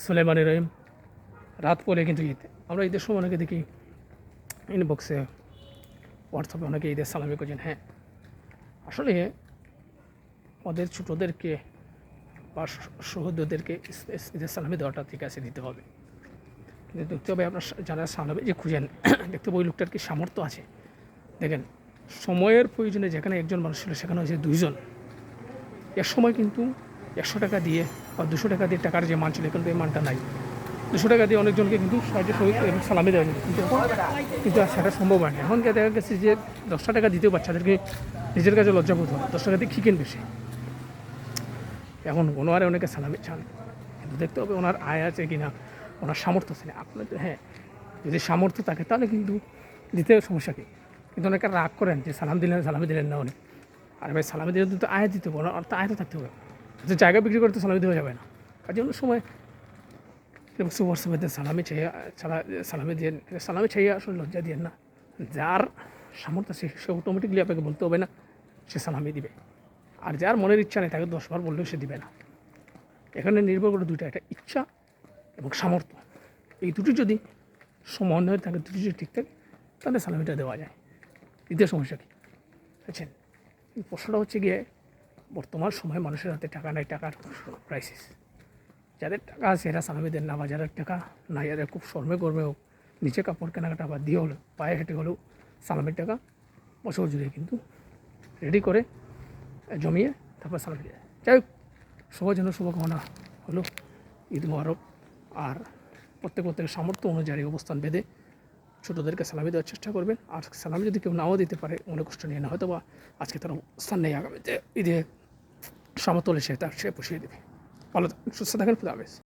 Soleimani রহিম রাত পরে কিন্তু ঈদ। আমরা ঈদের সময় অনেকে দেখি ইনবক্সে হোয়াটসঅ্যাপে অনেকে ঈদের সালামি করছেন। হ্যাঁ, আসলে ওদের ছোটোদেরকে বা শহীদদেরকে ঈদের সালামি দেওয়াটা ঠিক আছে, দিতে হবে। কিন্তু দেখতে হবে আপনার যারা সালামি যে খুঁজেন দেখতে হবে ওই লোকটার কি সামর্থ্য আছে। দেখেন, সময়ের প্রয়োজনে যেখানে একজন মানুষ ছিল সেখানে হয়েছে দুইজন। এক সময় কিন্তু 100 টাকা দিয়ে বা 200 টাকা দিয়ে টাকার যে মান ছিল, এখন তো এই মানটা নাই। 200 টাকা দিয়ে অনেকজনকে কিন্তু সাহায্য সালামি দেওয়া যেত, কিন্তু আর সেটা সম্ভব হয় না। এখন দেখা গেছে যে 10 টাকা দিতেও বাচ্চাদেরকে নিজের কাছে লজ্জাবোধ হয়, 10 টাকা দিয়ে খিকেন বেশি। এখন ওনারে অনেকে সালামি চান, কিন্তু দেখতে হবে ওনার আয় আছে কি না, ওনার সামর্থ্য আছে না। আপনার হ্যাঁ, যদি সামর্থ্য থাকে তাহলে কিন্তু দিতে সমস্যা কী। কিন্তু অনেকে রাগ করেন যে সালামি দিলেন না উনি। আর ভাই সালামি দিলে তো আয় দিতে হবে, আর তো আয় তো থাকতে হবে। যে জায়গা বিক্রি করতে সালামি দেওয়া যাবে না। কাজে অনেক সময় হোয়াটসঅ্যাপে সালামি দিয়ে সালামি চাইয়ে আসলে লজ্জা দিয়ে না। যার সামর্থ্য সে অটোমেটিকলি আপনাকে বলতে হবে না সে সালামি দিবে। আর যার মনের ইচ্ছা নেই তাকে 10 বার বললেও সে দিবে না। এখানে নির্ভর করে দুইটা, একটা ইচ্ছা এবং সামর্থ্য। এই দুটি যদি সমন্বয় থাকে, দুটি যদি ঠিক থাকে, তাহলে সালামিটা দেওয়া যায়। দ্বিতীয় সমস্যা কী বুঝছেন? প্রশ্নটা হচ্ছে গিয়ে বর্তমান সময়ে মানুষের হাতে টাকা নাই, টাকার ক্রাইসিস। যাদের টাকা আছে এরা সালামি দেন না, বা যাদের টাকা নাই এরা খুব শর্মে গর্বে হোক, নিচে কাপড় কেনাকাটা বা দিয়ে হলেও, পায়ে হেঁটে হলেও সালামির টাকা বছর জুড়ে কিন্তু রেডি করে জমিয়ে তারপর সালামি দেয়। যাই হোক, সবার জন্য শুভকামনা হলো ঈদ মোবারক। আর প্রত্যেকের সামর্থ্য অনুযায়ী অবস্থান বেঁধে ছোটোদেরকে সালামি দেওয়ার চেষ্টা করবেন। আর সালামি যদি কেউ নাও দিতে পারে, মনে কষ্ট নিয়ে না, হয়তো বা আজকে তার অবস্থান নেই, আগামীতে ঈদে সামর্থ্য হলে সে পুষিয়ে দেবে। ভালো থাকুন, সুস্থ থাকেন, খুদা হাফেজ।